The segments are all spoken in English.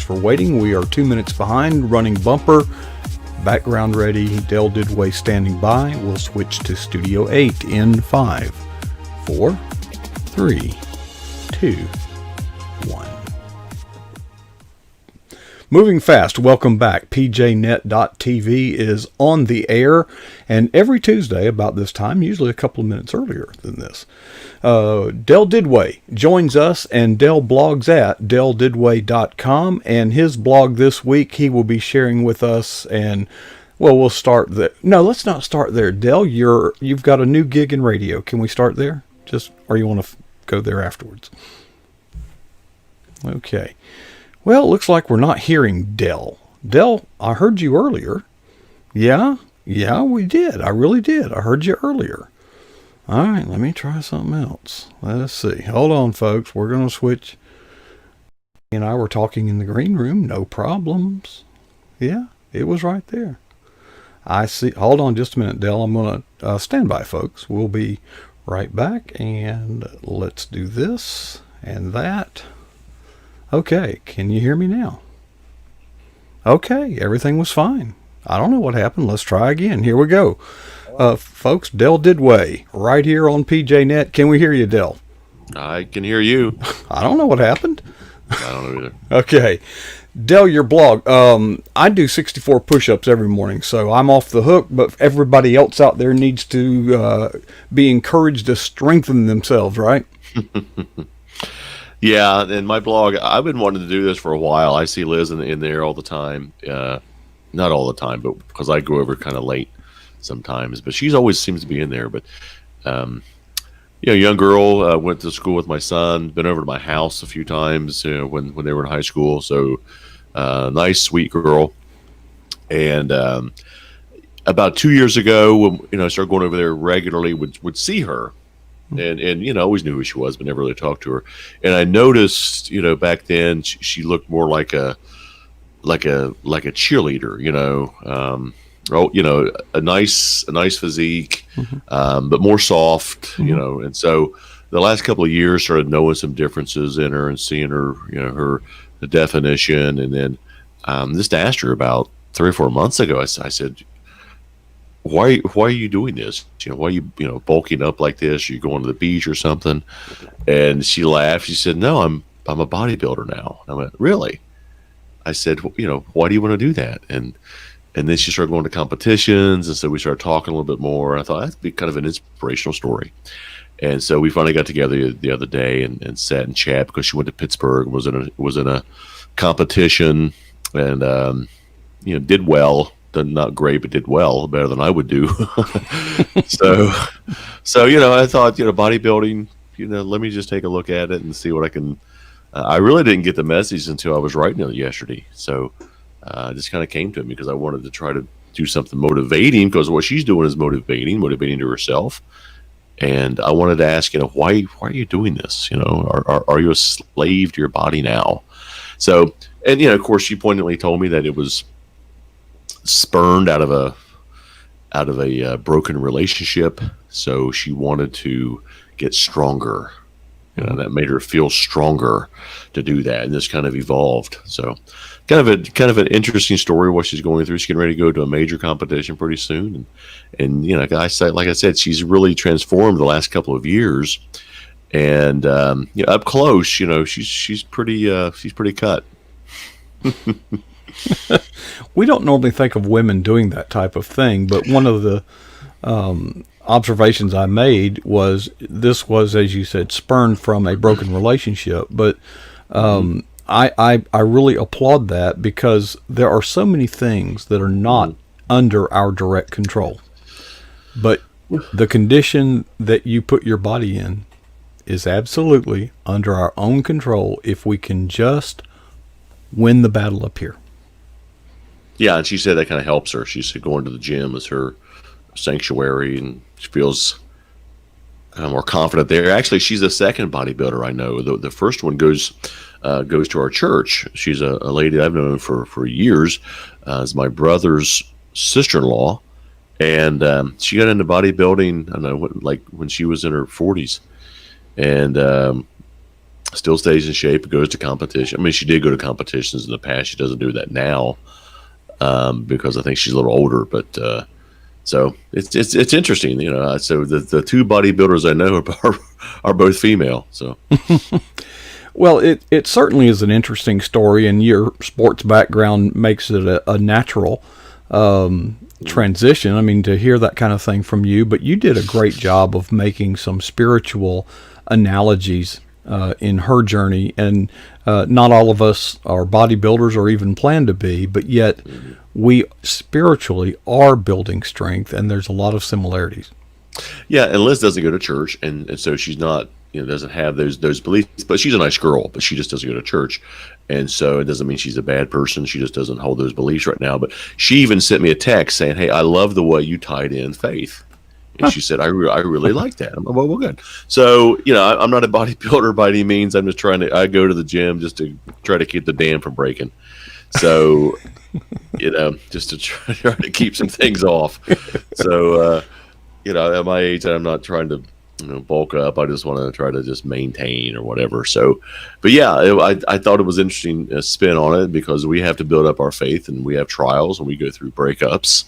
Thanks for waiting. We are 2 minutes behind, running bumper. Background ready. Dell Didway standing by. We'll switch to Studio 8 in 5, 4, 3, 2, 1. Moving fast, welcome back. PJNet.TV is on the air, and every Tuesday about this time, usually a couple of minutes earlier than this, Dell Didway joins us, and Dell blogs at delldidway.com, and his blog this week he will be sharing with us, and well, we'll start there. No, let's not start there. Dell, you've got a new gig in radio. Can we start there? Or you want to go there afterwards? Okay. Well, it looks like we're not hearing Dell. Dell, I heard you earlier. Yeah, we did. I really did. I heard you earlier. All right, let me try something else. Let's see. Hold on, folks. We're going to switch. He and I were talking in the green room. No problems. Yeah, it was right there. I see. Hold on just a minute, Dell. I'm going to stand by, folks. We'll be right back, and let's do this and that. Okay, can you hear me now? Okay, everything was fine. I don't know what happened. Let's try again. Here we go. Folks, Dell Didway, right here on PJNet. Can we hear you, Dell? I can hear you. I don't know what happened. I don't know either. Okay. Dell, your blog. I do 64 push-ups every morning, so I'm off the hook, but everybody else out there needs to be encouraged to strengthen themselves, right? Yeah, and my blog, I've been wanting to do this for a while. I see Liz in there all the time. Not all the time, but because I go over kind of late sometimes. But she's always seems to be in there. But, young girl, went to school with my son, been over to my house a few times when they were in high school. So, nice, sweet girl. And about 2 years ago, when I started going over there regularly, would see her. And always knew who she was, but never really talked to her. And I noticed, back then she looked more like a cheerleader, a nice physique, but more soft, And so the last couple of years started knowing some differences in her and seeing her, the definition. And then just asked her about 3 or 4 months ago. I said, why are you doing this? Why are you bulking up like this? Are you going to the beach or something? And she laughed. She said, "No, I'm a bodybuilder now." I went, "Really?" I said, "Why do you want to do that?" And then she started going to competitions, and so we started talking a little bit more. I thought that'd be kind of an inspirational story. And so we finally got together the other day and sat and chat because she went to Pittsburgh, was in a competition, and did well. Not great, but did well, better than I would do. so I thought, bodybuilding, let me just take a look at it and see what I can. I really didn't get the message until I was writing it yesterday. So it just kind of came to me because I wanted to try to do something motivating because what she's doing is motivating to herself. And I wanted to ask, why are you doing this? Are you a slave to your body now? So, and of course, she poignantly told me that it was spurned out of a broken relationship, so she wanted to get stronger. That made her feel stronger to do that, and this kind of evolved. So, kind of an interesting story what she's going through. She's getting ready to go to a major competition pretty soon, and like I said, she's really transformed the last couple of years. And up close, she's pretty cut. We don't normally think of women doing that type of thing, but one of the observations I made was this was, as you said, spurned from a broken relationship. But I really applaud that because there are so many things that are not under our direct control. But the condition that you put your body in is absolutely under our own control if we can just win the battle up here. Yeah, and she said that kind of helps her. She said going to the gym is her sanctuary, and she feels more confident there. Actually, she's the second bodybuilder I know. The first one goes to our church. She's a lady I've known for years. Is my brother's sister-in-law, and she got into bodybuilding. I don't know, like when she was in her 40s, and still stays in shape, goes to competition. I mean, she did go to competitions in the past. She doesn't do that now, because I think she's a little older. But so it's interesting, So the two bodybuilders I know are both female. So Well, it certainly is an interesting story, and your sports background makes it a natural transition. I mean, to hear that kind of thing from you, but you did a great job of making some spiritual analogies in her journey. And not all of us are bodybuilders or even plan to be, but yet we spiritually are building strength, and there's a lot of similarities. yeah, and Liz doesn't go to church, and so she's not, doesn't have those beliefs. But she's a nice girl, but she just doesn't go to church, and so it doesn't mean she's a bad person. She just doesn't hold those beliefs right now. But she even sent me a text saying, "Hey, I love the way you tied in faith." And she said, I really like that. I'm like, well, good. So, I'm not a bodybuilder by any means. I'm just I go to the gym just to try to keep the dam from breaking. So, just to try to keep some things off. So, at my age, I'm not trying to, bulk up. I just want to try to just maintain or whatever. So, but yeah, I thought it was interesting spin on it, because we have to build up our faith, and we have trials, and we go through breakups,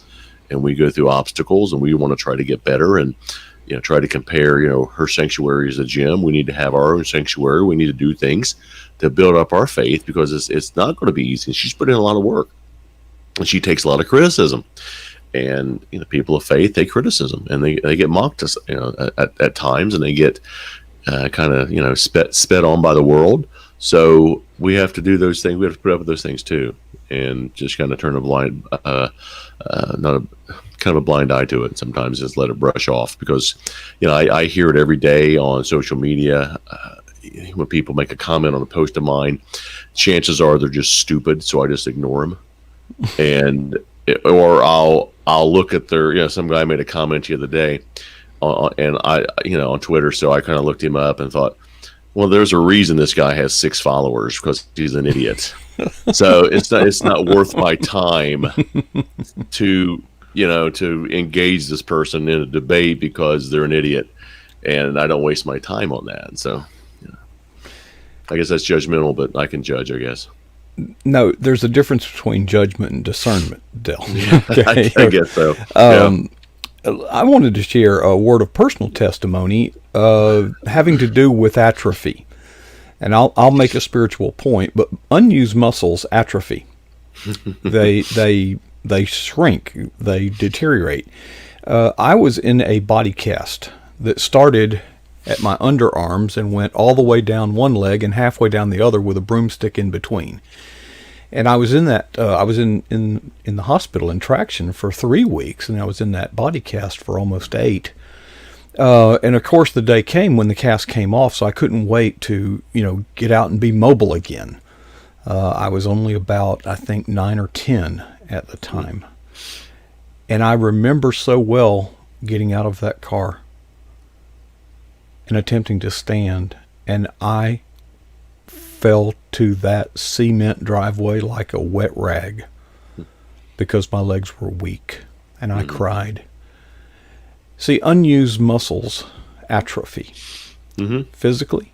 and we go through obstacles, and we want to try to get better, and try to compare. Her sanctuary is a gym. We need to have our own sanctuary. We need to do things to build up our faith, because it's not going to be easy. She's put in a lot of work, and she takes a lot of criticism. And people of faith take criticism, and they get mocked, at times, and they get kind of sped on by the world. So we have to do those things. We have to put up with those things too, and just kind of turn a blind, not a kind of a blind eye to it. Sometimes just let it brush off, because I hear it every day on social media. When people make a comment on a post of mine, chances are they're just stupid, so I just ignore them. And or I'll look at their, some guy made a comment the other day, and on Twitter. So I kind of looked him up and thought, well, there's a reason this guy has 6 followers, because he's an idiot. So it's not worth my time to engage this person in a debate because they're an idiot, and I don't waste my time on that. So I guess that's judgmental, but I can judge, I guess. No, there's a difference between judgment and discernment, Del. Okay. I guess so. I wanted to share a word of personal testimony having to do with atrophy. And I'll make a spiritual point, but unused muscles atrophy. They shrink, they deteriorate. I was in a body cast that started at my underarms and went all the way down one leg and halfway down the other with a broomstick in between. And I was in that. I was in the hospital in traction for 3 weeks, and I was in that body cast for almost 8. And of course, the day came when the cast came off, so I couldn't wait to get out and be mobile again. I was only about, I think, 9 or 10 at the time, and I remember so well getting out of that car and attempting to stand, and I fell to that cement driveway like a wet rag because my legs were weak, and I cried. See, unused muscles atrophy physically,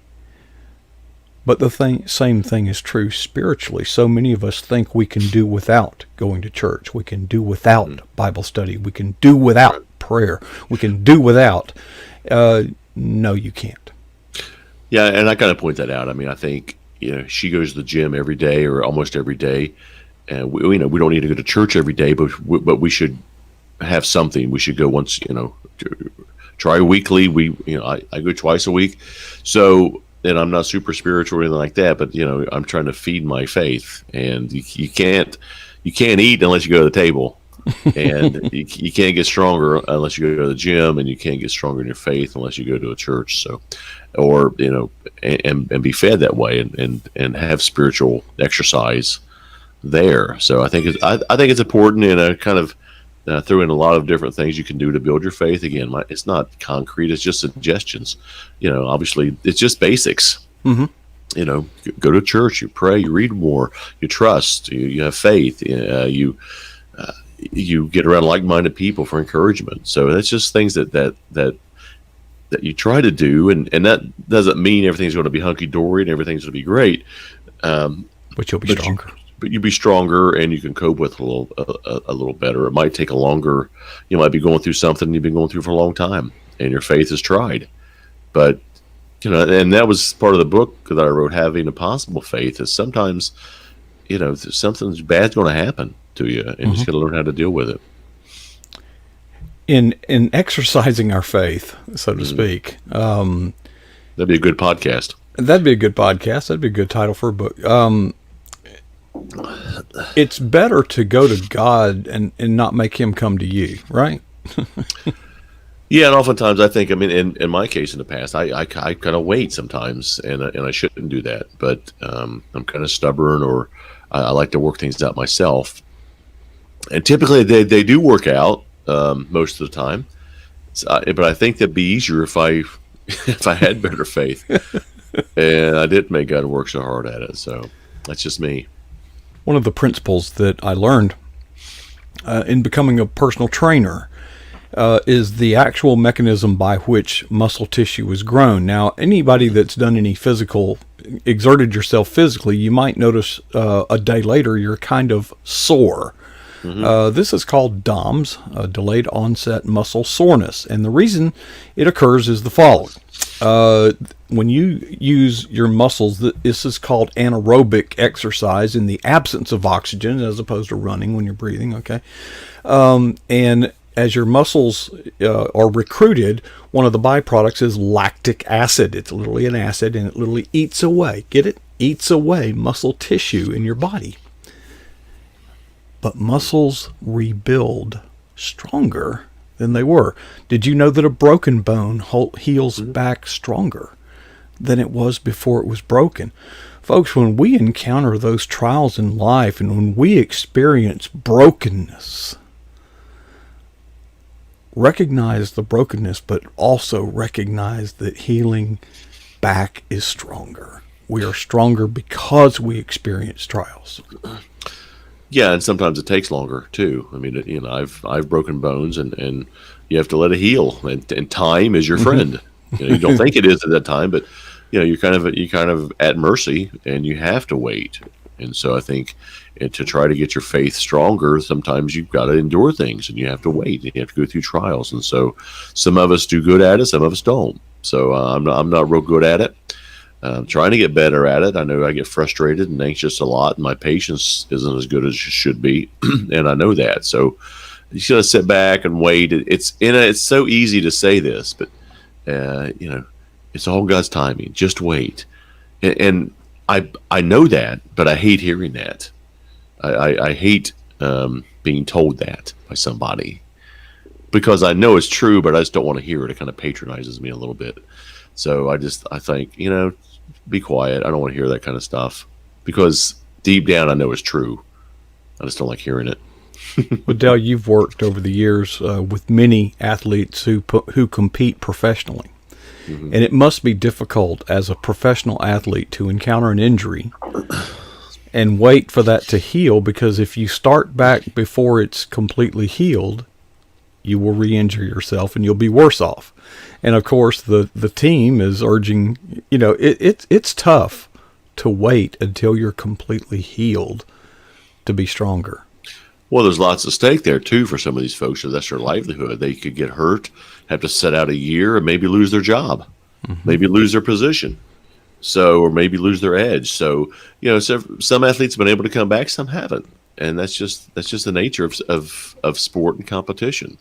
but the same thing is true spiritually. So many of us think we can do without going to church. We can do without Bible study. We can do without prayer. We can do without. No, you can't. Yeah, and I kind of point that out. I mean, I think she goes to the gym every day or almost every day, and we don't need to go to church every day, but we should have something. We should go once, try weekly. I go twice a week. So, and I'm not super spiritual or anything like that, but I'm trying to feed my faith, and you can't eat unless you go to the table. And you can't get stronger unless you go to the gym, and you can't get stronger in your faith unless you go to a church. So, or and be fed that way, and have spiritual exercise there. So I think it's important, and I kind of threw in a lot of different things you can do to build your faith. Again, it's not concrete; it's just suggestions. Obviously, it's just basics. Mm-hmm. Go to church, you pray, you read more, you trust, you have faith, you get around like-minded people for encouragement. So that's just things that that you try to do, and that doesn't mean everything's going to be hunky dory and everything's going to be great. But you'll be But stronger. but you'll be stronger, and you can cope with a little better. It might take a longer. You might be going through something you've been going through for a long time, and your faith is tried. But and that was part of the book that I wrote. Having a possible faith is sometimes, something bad's going to happen to you, and you just got to learn how to deal with it. In exercising our faith, so to speak, That'd be a good podcast. that'd be a good podcast. That'd be a good title for a book. It's better to go to God and not make him come to you, right? Yeah, and oftentimes I think, in my case in the past, I kind of wait sometimes, and I shouldn't do that. But I'm kind of stubborn, or I like to work things out myself. And typically they do work out most of the time. But I think that'd be easier if I if I had better faith, and I didn't make God work so hard at it. So that's just me. One of the principles that I learned in becoming a personal trainer is the actual mechanism by which muscle tissue is grown. Now, anybody that's done any exerted yourself physically, you might notice a day later you're kind of sore. This is called DOMS, delayed onset muscle soreness. And the reason it occurs is the following. When you use your muscles, this is called anaerobic exercise in the absence of oxygen, as opposed to running when you're breathing, okay? And as your muscles are recruited, one of the byproducts is lactic acid. It's literally an acid, and it literally eats away, get it? Eats away muscle tissue in your body. But muscles rebuild stronger than they were. Did you know that a broken bone heals back stronger than it was before it was broken? Folks, when we encounter those trials in life and when we experience brokenness, recognize the brokenness, but also recognize that healing back is stronger. We are stronger because we experience trials. Yeah, and sometimes it takes longer too. I've broken bones, and you have to let it heal. And time is your friend. You don't think it is at that time, but you're kind of at mercy, and you have to wait. And so I think to try to get your faith stronger, sometimes you've got to endure things, and you have to wait, and you have to go through trials. And so some of us do good at it, some of us don't. So I'm not real good at it. I'm trying to get better at it. I know I get frustrated and anxious a lot, and my patience isn't as good as it should be, and I know that. So you just gotta sit back and wait. It's so easy to say this, but it's all God's timing. Just wait, and I know that, but I hate hearing that. I hate being told that by somebody, because I know it's true, but I just don't want to hear it. It kind of patronizes me a little bit. So I think, be quiet. I don't want to hear that kind of stuff, because deep down I know it's true. I just don't like hearing it. Well, Dale, you've worked over the years with many athletes who compete professionally. And it must be difficult as a professional athlete to encounter an injury and wait for that to heal, because if you start back before it's completely healed, you will re-injure yourself and you'll be worse off. And of course, the team is urging, it's tough to wait until you're completely healed to be stronger. Well, there's lots at stake there too for some of these folks. So that's their livelihood. They could get hurt, have to sit out a year, and maybe lose their job, maybe lose their position, or maybe lose their edge. So some athletes have been able to come back, some haven't, and that's just the nature of sport and competition.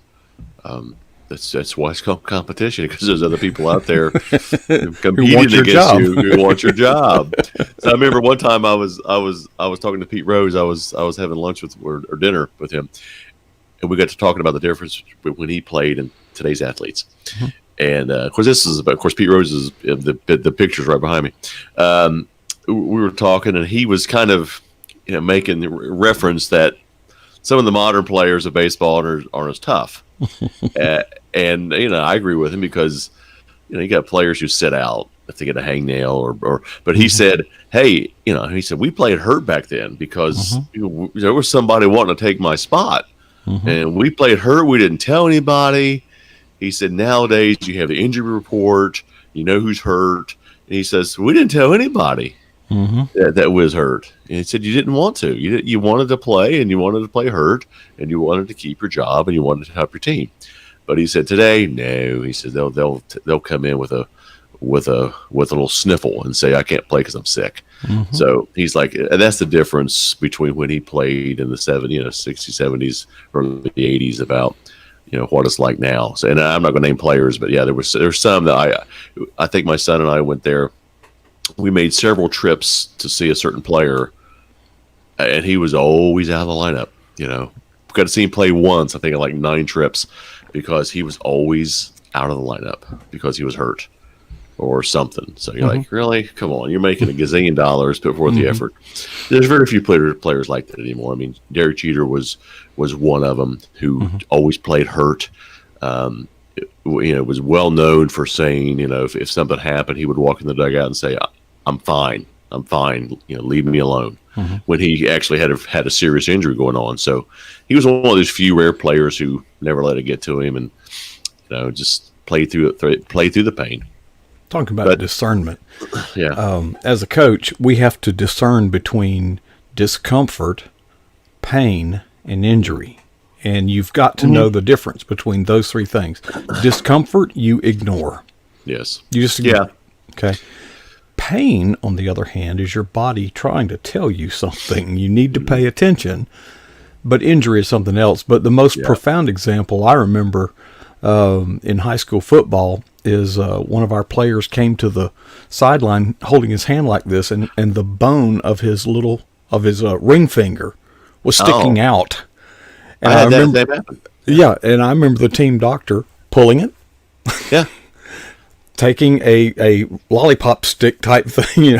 That's why it's called competition, because there's other people out there competing against you who want your job. So I remember one time I was talking to Pete Rose. I was having lunch or dinner with him, and we got to talking about the difference when he played and today's athletes. And of course, Pete Rose is the picture's right behind me. We were talking, and he was kind of making reference that some of the modern players of baseball aren't as tough. And I agree with him, because you got players who sit out if they get a hangnail but he said, hey, we played hurt back then because there was somebody wanting to take my spot, and we played hurt. We didn't tell anybody, he said, nowadays you have the injury report, you know who's hurt. And he says, we didn't tell anybody that was hurt. And he said, you didn't want to. You wanted to play, and you wanted to play hurt, and you wanted to keep your job, and you wanted to help your team. But he said today, no. He said they'll come in with a little sniffle and say, I can't play because I'm sick. So he's like, and that's the difference between when he played in the 60s, 70s, early 80s about what it's like now. So, and I'm not going to name players, but yeah, there's some that I think my son and I went there. We made several trips to see a certain player, and he was always out of the lineup. Got to see him play once, I think, in like 9 trips, because he was always out of the lineup because he was hurt or something. So you're like, really? Come on. You're making $1 gazillion, put forth the effort. There's very few players like that anymore. I mean, Derek Jeter was one of them who always played hurt. Was well known for saying, if something happened, he would walk in the dugout and say, I'm fine. I'm fine. Leave me alone. When he actually had a serious injury going on. So he was one of those few rare players who never let it get to him, and just play through the pain. Talking about discernment. Yeah. As a coach, we have to discern between discomfort, pain, and injury. And you've got to know the difference between those 3 things. Discomfort, you ignore. Yes. You just ignore. Yeah. Okay. Pain, on the other hand, is your body trying to tell you something. You need to pay attention. But injury is something else. But the most profound example I remember in high school football is one of our players came to the sideline holding his hand like this, and the bone of his ring finger was sticking out. And I remember that happened. Yeah, and I remember the team doctor pulling it. Yeah. Taking a lollipop stick type thing,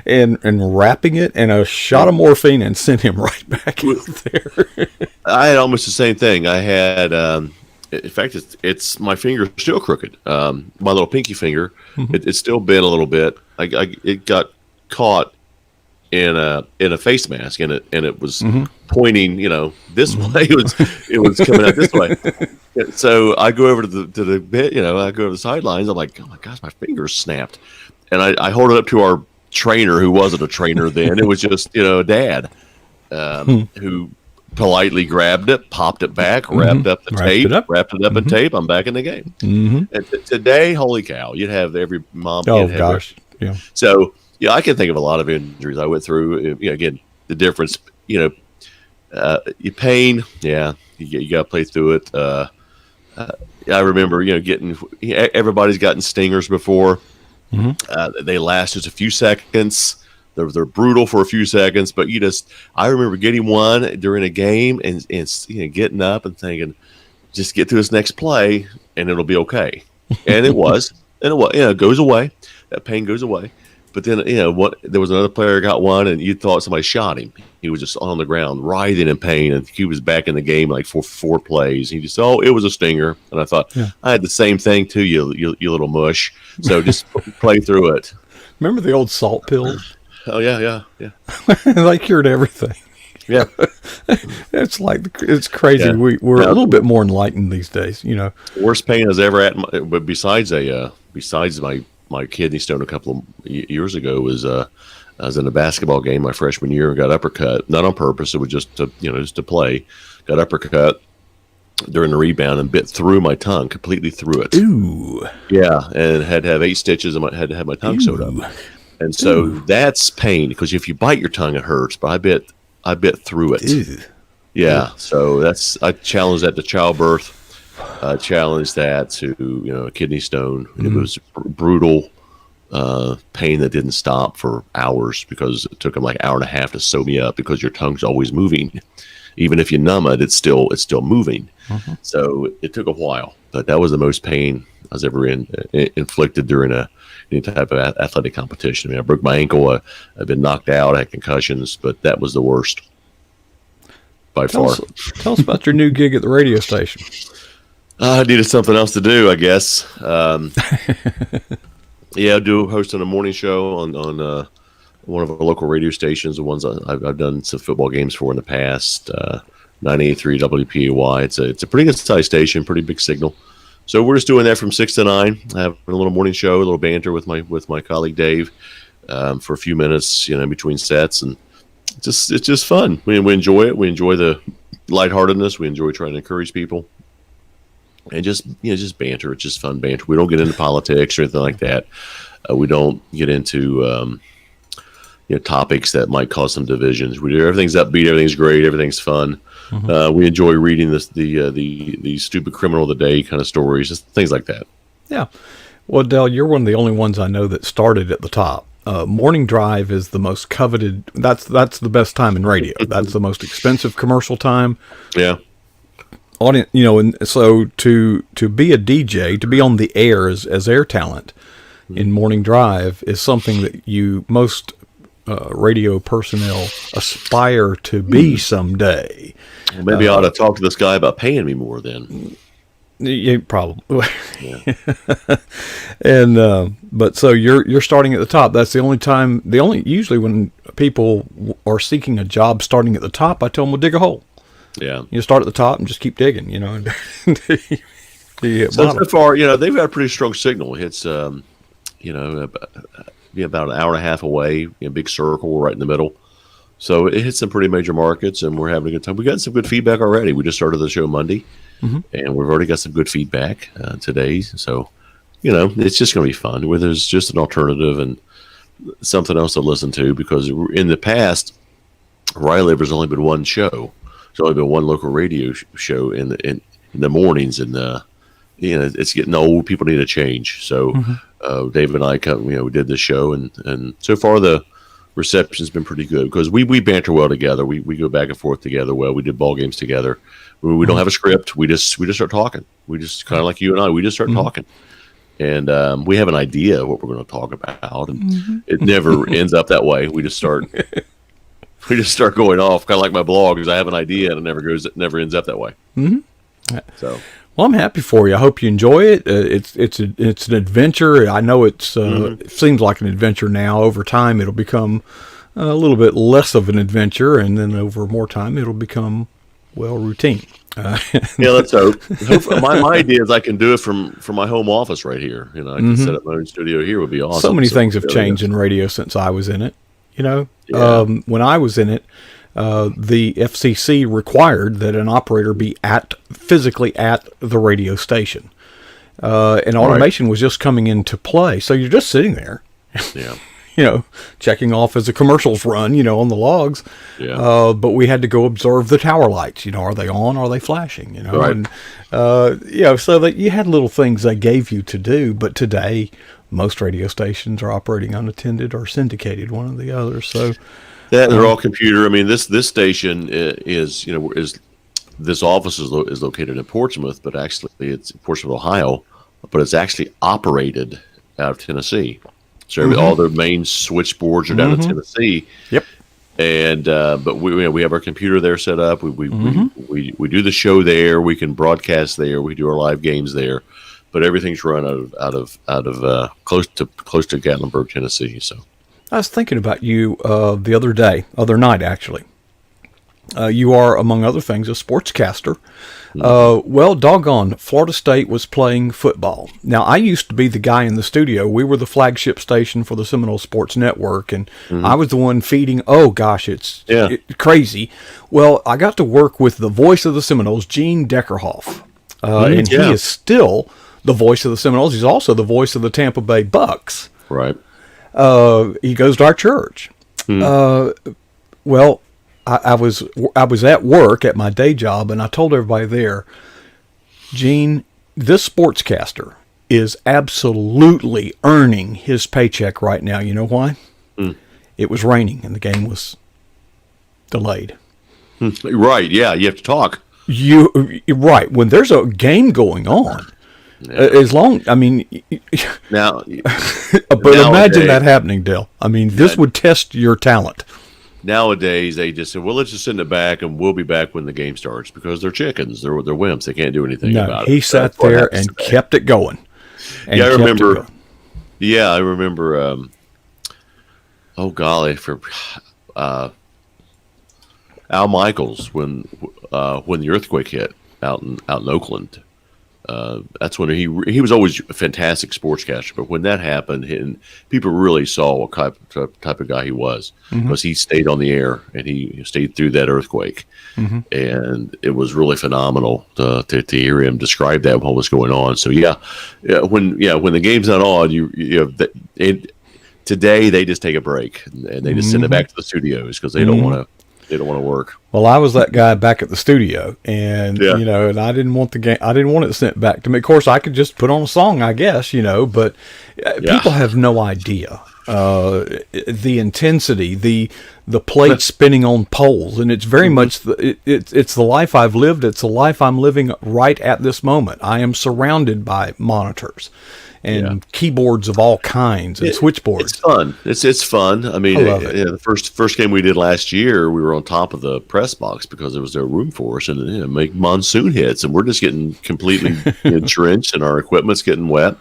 and wrapping it in a shot of morphine and sent him right back out there. I had almost the same thing. I had, in fact, it's my finger's still crooked. My little pinky finger, it's still bent a little bit. It got caught in a face mask, and it was pointing, this way. It was coming out this way. So I go over to the bit, I go to the sidelines. I'm like, oh my gosh, my finger's snapped, and I hold it up to our trainer, who wasn't a trainer then. It was just a dad who politely grabbed it, popped it back, wrapped up the tape, wrapped it up in tape. I'm back in the game. And today, holy cow, you'd have every mom. Oh gosh, yeah. So I can think of a lot of injuries I went through. Again, the difference, your pain. Yeah, you got to play through it. I remember, everybody's gotten stingers before. They last just a few seconds. They're brutal for a few seconds, but I remember getting one during a game and getting up and thinking, just get through this next play and it'll be okay. And it was, it goes away. That pain goes away. But then, there was another player got one, and you thought somebody shot him. He was just on the ground, writhing in pain, and he was back in the game like for 4 plays. He just, it was a stinger. And I thought, I had the same thing too, you little mush. So just play through it. Remember the old salt pills? Oh, yeah. They cured everything. Yeah. It's crazy. Yeah. We're a little bit more enlightened these days, Worst pain I was ever at, but besides my kidney stone a couple of years ago was I was in a basketball game my freshman year and got uppercut, not on purpose. It was just to play. Got uppercut during the rebound and bit through my tongue, completely through it. Ooh. Yeah, and had to have 8 stitches and had to have my tongue sewed up. And so that's pain, because if you bite your tongue, it hurts. But I bit through it. Ew. Yeah, so I challenged that to childbirth. Challenged that to a kidney stone. It was brutal pain that didn't stop for hours, because it took them like an hour and a half to sew me up, because your tongue's always moving. Even if you numb it, it's still moving. So it took a while, but that was the most pain I was ever inflicted during any type of athletic competition. I mean, I broke my ankle. I've been knocked out. I had concussions, but that was the worst by far. Tell us about your new gig at the radio station. I needed something else to do, I guess. Yeah, hosting a morning show on one of our local radio stations, the ones I've done some football games for in the past. 98.3 WPAY. It's a pretty good size station, pretty big signal. So we're just doing that from 6 to 9. Having a little morning show, a little banter with my colleague Dave for a few minutes, in between sets, and it's just fun. We enjoy it. We enjoy the lightheartedness. We enjoy trying to encourage people, and just banter. It's just fun banter. We don't get into politics or anything like that. We don't get into topics that might cause some divisions. Everything's upbeat, everything's great, everything's fun. We enjoy reading the stupid criminal of the day kind of stories, just things like that. Yeah. Well, Dell, you're one of the only ones I know that started at the top. Morning drive is the most coveted. That's the best time in radio. That's the most expensive commercial time. Yeah. Audience, and so to be a DJ, to be on the air as air talent in morning drive is something that most radio personnel aspire to be someday. Well, maybe I ought to talk to this guy about paying me more then. Yeah, probably. Yeah. And but so you're starting at the top. That's the only time. Usually when people are seeking a job starting at the top, I tell them, well, dig a hole. Yeah. You start at the top and just keep digging. So far, they've got a pretty strong signal. It's about an hour and a half away, big circle right in the middle. So it hits some pretty major markets, and we're having a good time. We got some good feedback already. We just started the show Monday, and we've already got some good feedback today. So, it's just going to be fun where there's just an alternative and something else to listen to, because in the past, where I live, there's only been one show. There's only been one local radio show in the mornings, and it's getting old. People need a change. So Dave and I we did this show, and so far the reception's been pretty good, because we banter well together. We go back and forth together well. We did ball games together. We don't have a script. We just start talking. We just kind of like you and I. We just start talking, and we have an idea of what we're going to talk about, and it never ends up that way. We just start going off, kind of like my blog, because I have an idea and it never ends up that way. So. Well, I'm happy for you. I hope you enjoy it. It's an adventure. I know it seems like an adventure now. Over time, it'll become a little bit less of an adventure, and then over more time, it'll become routine. Yeah, let's hope. My idea is I can do it from my home office right here. I can set up my own studio here. Would be awesome. So many things have changed in radio since I was in it. When I was in it, the FCC required that an operator be physically at the radio station, and automation was just coming into play. So you're just sitting there, checking off as the commercials run, on the logs. Yeah. But we had to go observe the tower lights. Are they on? Are they flashing? Right. And so that you had little things they gave you to do. But today, most radio stations are operating unattended or syndicated, one or the other. So. They're all computer. I mean, this station is this office is located in Portsmouth, but actually it's in Portsmouth, Ohio, but it's actually operated out of Tennessee. So all their main switchboards are down in Tennessee. Yep. And but we have our computer there set up. We do the show there. We can broadcast there. We do our live games there, but everything's run out of close to Gatlinburg, Tennessee. So. I was thinking about you the other night, actually. You are, among other things, a sportscaster. Well, doggone, Florida State was playing football. Now, I used to be the guy in the studio. We were the flagship station for the Seminole Sports Network, and I was the one feeding. Oh, gosh, it's crazy. Well, I got to work with the voice of the Seminoles, Gene Deckerhoff, and he is still the voice of the Seminoles. He's also the voice of the Tampa Bay Bucks. Right. He goes to our church. Well, I was at work at my day job, and I told everybody there, Gene, this sportscaster is absolutely earning his paycheck right now. You know why? It was raining, and the game was delayed. Right? Yeah, you have to talk. Right, when there's a game going on. As long, I mean, now, but imagine that happening, Dale. I mean, this would test your talent. Nowadays, they just say, "Well, let's just send it back, and we'll be back when the game starts," because they're chickens, they're wimps. They can't do anything about it. He sat there and kept it going. I remember. Yeah, I remember. Oh golly, for Al Michaels when the earthquake hit out in Oakland. That's when he was always a fantastic sportscaster. But when that happened, and people really saw what type of guy he was, because he stayed on the air and he stayed through that earthquake, and it was really phenomenal to hear him describe that what was going on. So when the game's not on, today they just take a break and they just send it back to the studios because they don't want to. They don't want to work. Well, I was that guy back at the studio, and and I didn't want the game. I didn't want it sent back to me. Of course, I could just put on a song, I guess, but people have no idea the intensity, the plate spinning on poles, and it's very much it's the life I've lived. It's the life I'm living right at this moment. I am surrounded by monitors and keyboards of all kinds and switchboards. It's fun. It's fun. I mean, the first game we did last year, we were on top of the press box because there was no room for us, and make monsoon hits, and we're just getting completely drenched, and our equipment's getting wet.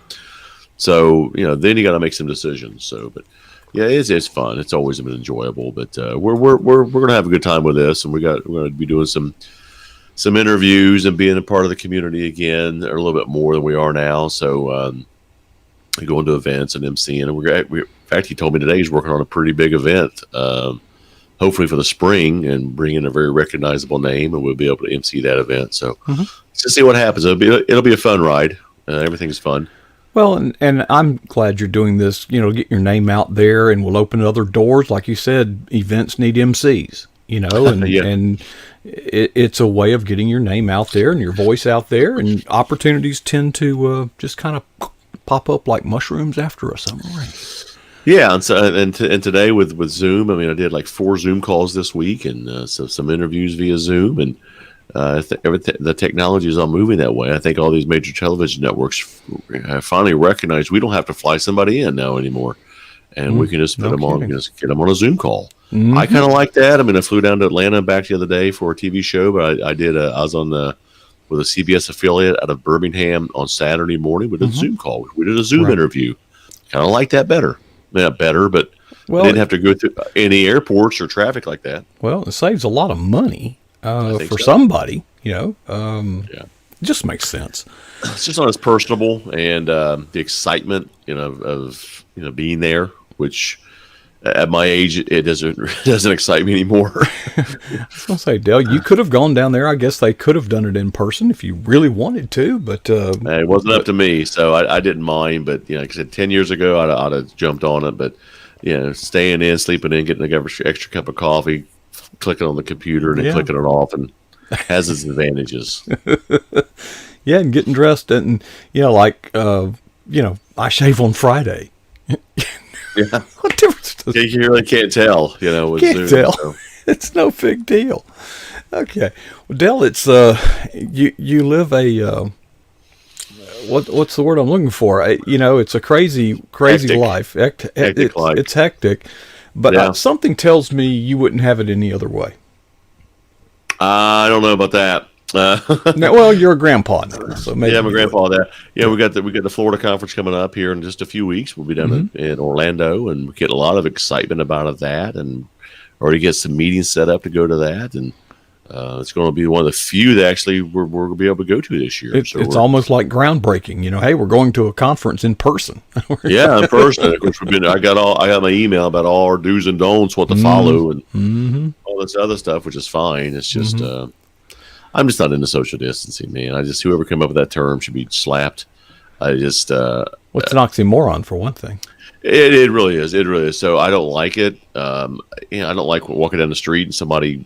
So then you got to make some decisions. So, but it's fun. It's always been enjoyable. But we're gonna have a good time with this, and we're gonna be doing some interviews and being a part of the community again, or a little bit more than we are now. So. Going to events and emceeing, and in fact, he told me today he's working on a pretty big event, hopefully for the spring, and bring in a very recognizable name, and we'll be able to MC that event. So let's just see what happens. It'll be a fun ride. Everything's fun. Well, and I'm glad you're doing this. Get your name out there, and we'll open other doors. Like you said, events need MCs. And it's a way of getting your name out there and your voice out there, and opportunities tend to just kind of pop up like mushrooms after a summer rain. Yeah, and today with Zoom, I mean, I did like 4 Zoom calls this week, and so some interviews via Zoom, and the technology is all moving that way. I think all these major television networks have finally recognized we don't have to fly somebody in now anymore, and we can just put them on, just get them on a Zoom call. I kind of like that. I mean, I flew down to Atlanta and back the other day for a TV show, but I was on with a CBS affiliate out of Birmingham on Saturday morning with a Zoom call. We did a Zoom interview. Kind of like that better. Not better, but I didn't have to go through any airports or traffic like that. Well, it saves a lot of money for somebody, It just makes sense. It's just not as personable, and the excitement, of being there, which at my age, it doesn't excite me anymore. I was going to say, Dale, you could have gone down there. I guess they could have done it in person if you really wanted to, but it wasn't up to me, so I didn't mind. But like I said, 10 years ago, I'd have jumped on it. But staying in, sleeping in, getting an extra cup of coffee, clicking on the computer and then clicking it off, and has its advantages. Yeah, and getting dressed, and I shave on Friday. Yeah. What difference does it? You really can't tell, with Can't Zoom, tell. So. It's no big deal. Okay. Well, Dell, it's you live a what's the word I'm looking for? It's a crazy Hectic. life. Hectic life. It's hectic, but something tells me you wouldn't have it any other way. I don't know about that. Now, well, you're a grandpa now, so maybe. Yeah, I'm a grandpa. We got the Florida conference coming up here in just a few weeks. We'll be down in Orlando, and we get a lot of excitement about that, and already get some meetings set up to go to that, and it's going to be one of the few that actually we're going to be able to go to this year. It's almost like groundbreaking. Hey, we're going to a conference in person. Yeah, in person. Of course, I got my email about all our do's and don'ts, what to follow, and all this other stuff, which is fine. It's just. I'm just not into social distancing, man. Whoever came up with that term should be slapped. What's an oxymoron for one thing? It really is. It really is. So I don't like it. I don't like walking down the street and somebody.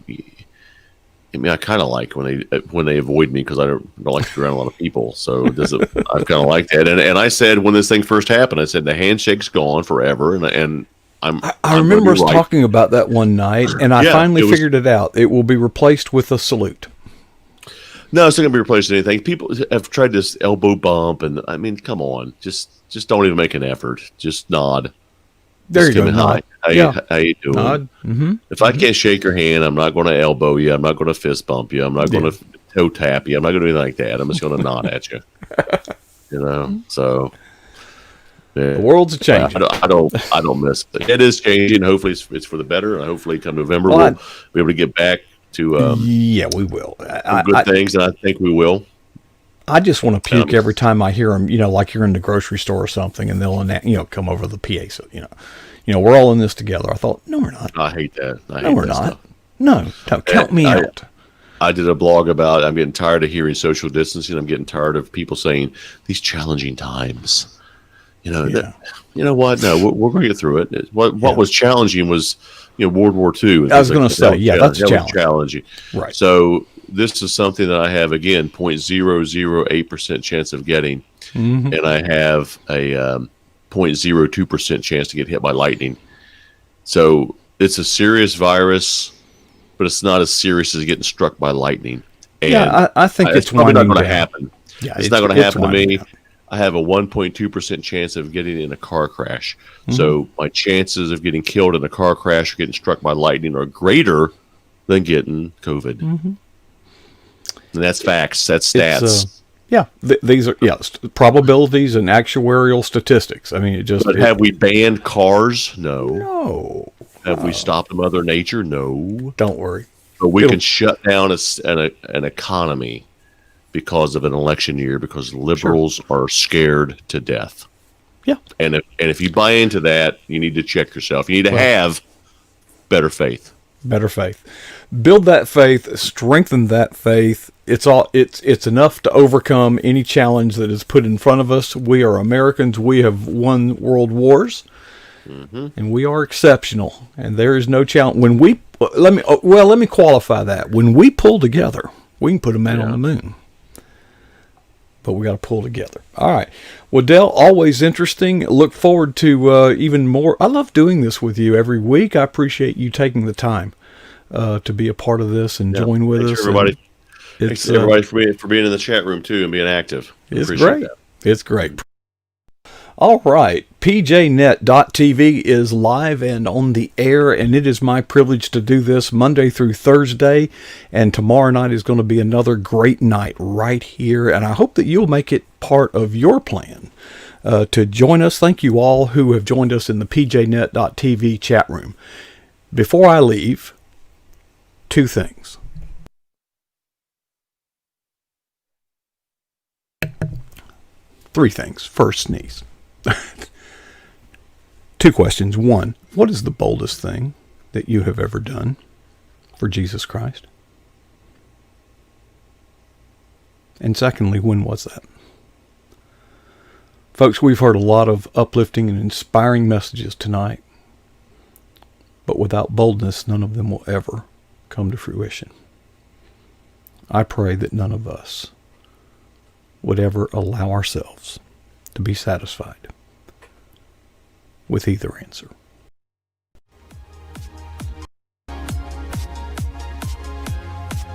I mean, I kind of like when they avoid me because I don't like to be around a lot of people. So I kind of like that. And I said when this thing first happened, I said the handshake's gone forever, and I remember us talking about that one night, and I finally figured it out. It will be replaced with a salute. No, it's not going to be replaced with anything. People have tried this elbow bump, and I mean, come on, just don't even make an effort. Just nod. There you go. Nod. How you doing? Nod. If I can't shake your hand, I'm not going to elbow you. I'm not going to fist bump you. I'm not going to toe tap you. I'm not going to do anything like that. I'm just going to nod at you. So. Yeah. The world's changing. I don't miss it. It is changing. Hopefully, it's for the better, and hopefully, come November, we'll be able to get back to we will. Good things, and I think we will. I just want to puke Um, every time I hear them, like you're in the grocery store or something and they'll, come over the PA. So, we're all in this together. I thought, no, we're not. I hate that. I No, hate we're that not. stuff. No, count me I, out. I did a blog about I'm getting tired of hearing social distancing. I'm getting tired of people saying these challenging times. Yeah. You know what? No, we're going to get through it. What Yeah. was challenging was, World War II. And I was things going like to that. say, yeah, that's a That was challenge. challenging. Right. So this is something that I have, again, 0.008% chance of getting. Mm-hmm. And I have a 0.02% chance to get hit by lightning. So it's a serious virus, but it's not as serious as getting struck by lightning. And Yeah, I think it's probably not winding going to down. happen. Yeah, it's not going to happen to winding me. down. I have a 1.2% chance of getting in a car crash. So my chances of getting killed in a car crash or getting struck by lightning are greater than getting COVID. And that's facts. That's stats. These are probabilities and actuarial statistics. I mean, But have we banned cars? No. No. Have we stopped Mother Nature? No. Don't worry. But we can shut down an economy because of an election year because liberals are scared to death. Yeah. And if you buy into that, you need to check yourself. You need to have better faith. Better faith. Build that faith, strengthen that faith. It's enough to overcome any challenge that is put in front of us. We are Americans. We have won world wars. And we are exceptional. And there is no challenge. Let me qualify that. When we pull together, we can put a man on the moon. But we got to pull together. All right. Well, Dale, always interesting. Look forward to even more. I love doing this with you every week. I appreciate you taking the time to be a part of this and join with us. Everybody. Thanks everybody for being in the chat room too and being active. It's great. That. It's great. All right. PJNet.tv is live and on the air, and it is my privilege to do this Monday through Thursday. And tomorrow night is going to be another great night right here. And I hope that you'll make it part of your plan to join us. Thank you all who have joined us in the PJNet.tv chat room. Before I leave, two things. Three things. First, sneeze. Two questions. One, what is the boldest thing that you have ever done for Jesus Christ? And secondly, when was that? Folks, we've heard a lot of uplifting and inspiring messages tonight, but without boldness, none of them will ever come to fruition. I pray that none of us would ever allow ourselves to be satisfied with either answer.